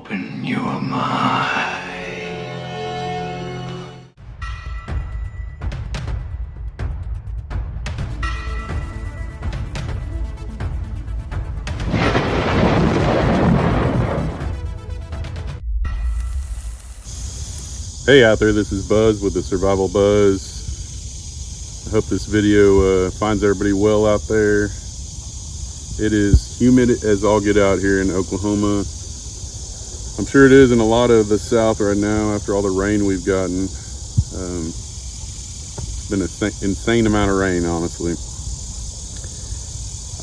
Open your mind. Hey out there, this is Buzz with the Survival Buzz. I hope this video finds everybody well out there. It is humid as all get out here in Oklahoma. I'm sure it is in a lot of the South right now after all the rain we've gotten. It's been an insane amount of rain, honestly.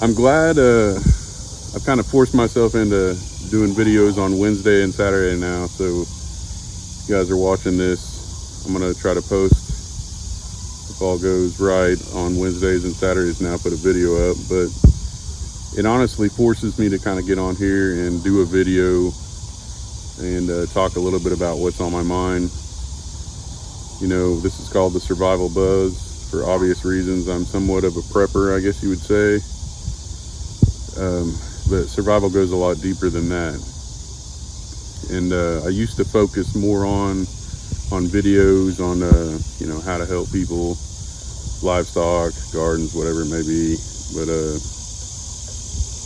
I'm glad I've kind of forced myself into doing videos on Wednesday and Saturday now, so if you guys are watching this, I'm gonna try to post, if all goes right, on Wednesdays and Saturdays now, put a video up. But it honestly forces me to kind of get on here and do a video and talk a little bit about what's on my mind. You know, this is called the Survival Buzz for obvious reasons. I'm somewhat of a prepper, I guess you would say, but survival goes a lot deeper than that. And I used to focus more on videos on you know, how to help people, livestock, gardens, whatever it may be. But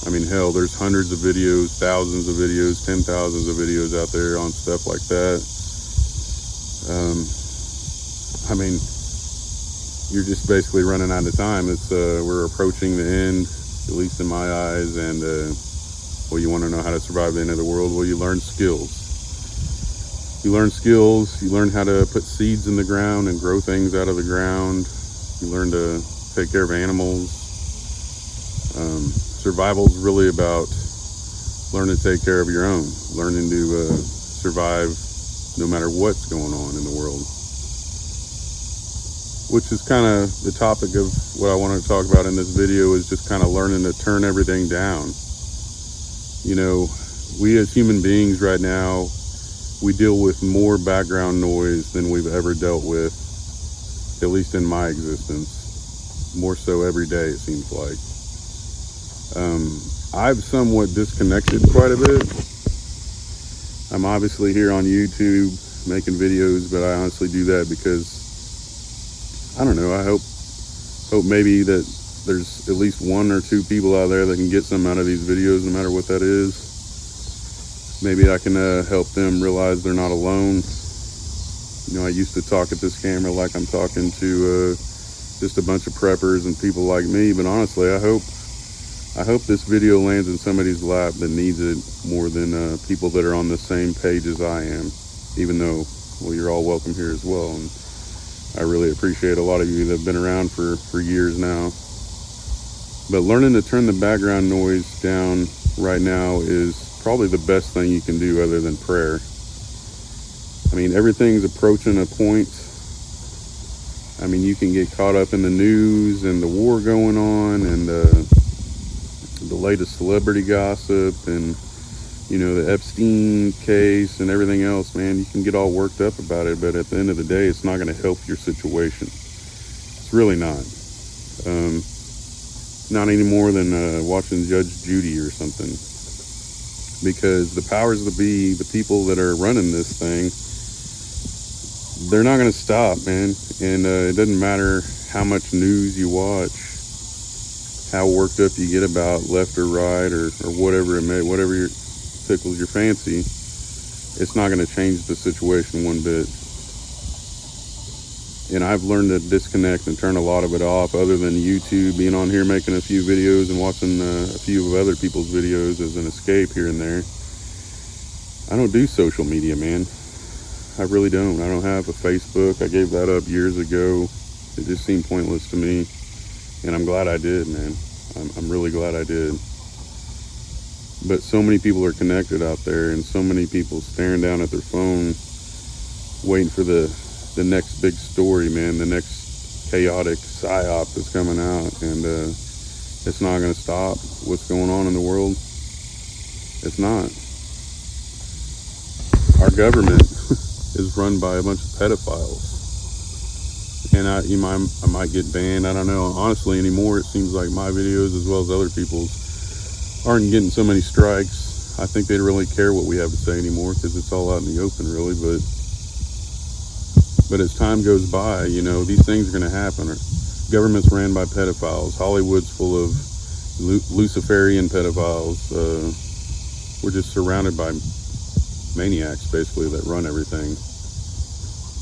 I mean, hell, there's hundreds of videos, thousands of videos, 10,000s of videos out there on stuff like that. I mean, you're just basically running out of time. It's we're approaching the end, at least in my eyes. And well, you want to know how to survive the end of the world? Well, you learn skills. You learn skills. You learn how to put seeds in the ground and grow things out of the ground. You learn to take care of animals. Survival is really about learning to take care of your own, learning to survive no matter what's going on in the world, which is kind of the topic of what I wanted to talk about in this video, is just kind of learning to turn everything down. You know, we as human beings right now, we deal with more background noise than we've ever dealt with, at least in my existence, more so every day it seems like. I've somewhat disconnected quite a bit. I'm obviously here on YouTube making videos, but I honestly do that because, I don't know, I hope maybe that there's at least one or two people out there that can get something out of these videos, no matter what that is. Maybe I can help them realize they're not alone. You know, I used to talk at this camera like I'm talking to just a bunch of preppers and people like me, but honestly, I hope this video lands in somebody's lap that needs it more than people that are on the same page as I am, even though, well, you're all welcome here as well. And I really appreciate a lot of you that have been around for years now. But learning to turn the background noise down right now is probably the best thing you can do other than prayer. I mean, everything's approaching a point. I mean, you can get caught up in the news and the war going on and the latest celebrity gossip and, you know, the Epstein case and everything else, man. You can get all worked up about it, but at the end of the day, it's not going to help your situation. It's really not. Not any more than watching Judge Judy or something. Because the powers that be, the people that are running this thing, they're not going to stop, man. And it doesn't matter how much news you watch, how worked up you get about left or right or whatever it may, whatever tickles your fancy, it's not going to change the situation one bit. And I've learned to disconnect and turn a lot of it off, other than YouTube, being on here making a few videos and watching a few of other people's videos as an escape here and there. I don't do social media, man. I really don't. I don't have a Facebook. I gave that up years ago. It just seemed pointless to me. And I'm glad I did, man. I'm really glad I did. But so many people are connected out there, and so many people staring down at their phone, waiting for the next big story, man, the next chaotic psyop that's coming out. And it's not going to stop what's going on in the world. It's not. Our government is run by a bunch of pedophiles. And I might get banned. I don't know. Honestly, anymore, it seems like my videos, as well as other people's, aren't getting so many strikes. I think they don't really care what we have to say anymore because it's all out in the open, really. But as time goes by, you know, these things are going to happen. Government's ran by pedophiles. Hollywood's full of Luciferian pedophiles. We're just surrounded by maniacs, basically, that run everything.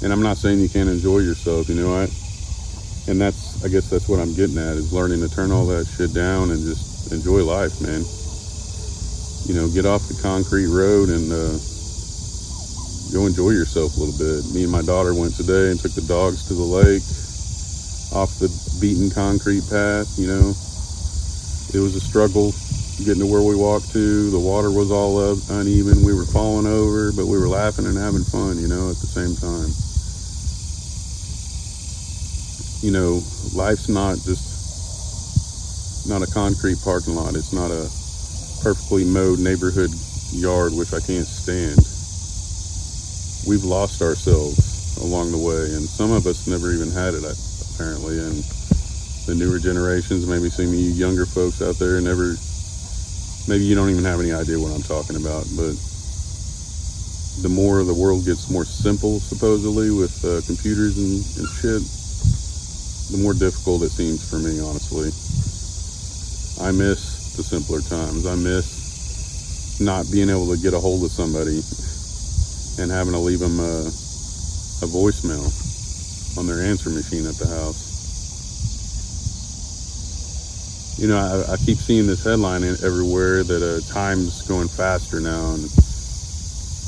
And I'm not saying you can't enjoy yourself, you know. And I guess that's what I'm getting at, is learning to turn all that shit down and just enjoy life, man. You know, get off the concrete road and go enjoy yourself a little bit. Me and my daughter went today and took the dogs to the lake off the beaten concrete path. You know, it was a struggle getting to where we walked to. The water was all up, uneven. We were falling over, but we were laughing and having fun, you know, at the same time. You know, life's not a concrete parking lot. It's not a perfectly mowed neighborhood yard, which I can't stand. We've lost ourselves along the way, and some of us never even had it, apparently. And the newer generations, maybe some of you younger folks out there, maybe you don't even have any idea what I'm talking about. But the more the world gets more simple, supposedly, with computers and shit, the more difficult it seems for me, honestly. I miss the simpler times. I miss not being able to get a hold of somebody and having to leave them a voicemail on their answer machine at the house. You know, I keep seeing this headline everywhere that time's going faster now, and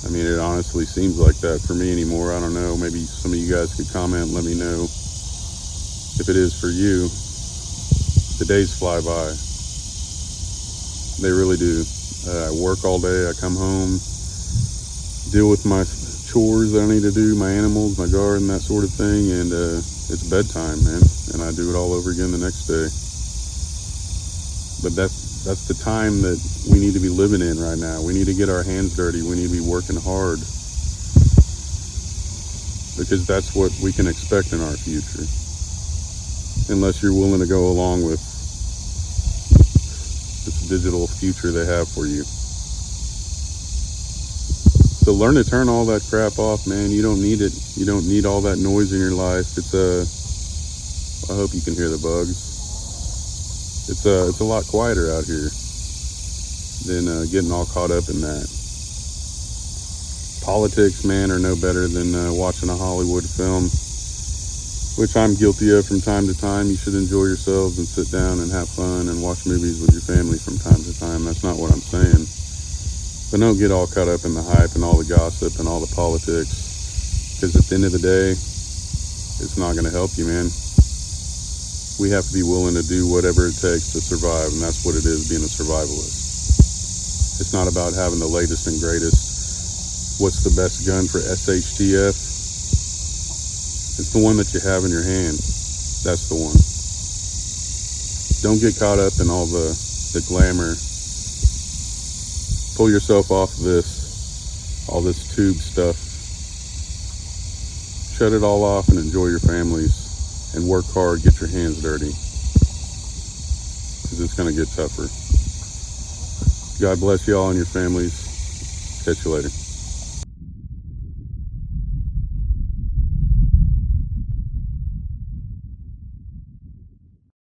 I mean, it honestly seems like that for me anymore. I don't know, maybe some of you guys could comment and let me know if it is for you. The days fly by. They really do. I work all day, I come home, deal with my chores that I need to do, my animals, my garden, that sort of thing, and it's bedtime, man, and I do it all over again the next day. But that's the time that we need to be living in right now. We need to get our hands dirty. We need to be working hard, because that's what we can expect in our future, unless you're willing to go along with this digital future they have for you. So learn to turn all that crap off, man. You don't need it. You don't need all that noise in your life. I hope you can hear the bugs. It's a lot quieter out here than getting all caught up in that. Politics, man, are no better than watching a Hollywood film, which I'm guilty of from time to time. You should enjoy yourselves and sit down and have fun and watch movies with your family from time to time. That's not what I'm saying. But don't get all caught up in the hype and all the gossip and all the politics, because at the end of the day, it's not going to help you, man. We have to be willing to do whatever it takes to survive, and that's what it is, being a survivalist. It's not about having the latest and greatest, what's the best gun for SHTF. It's the one that you have in your hand. That's the one. Don't get caught up in all the glamour. Pull yourself off all this tube stuff. Shut it all off and enjoy your families, and work hard, get your hands dirty, because it's going to get tougher. God bless you all and your families. Catch you later.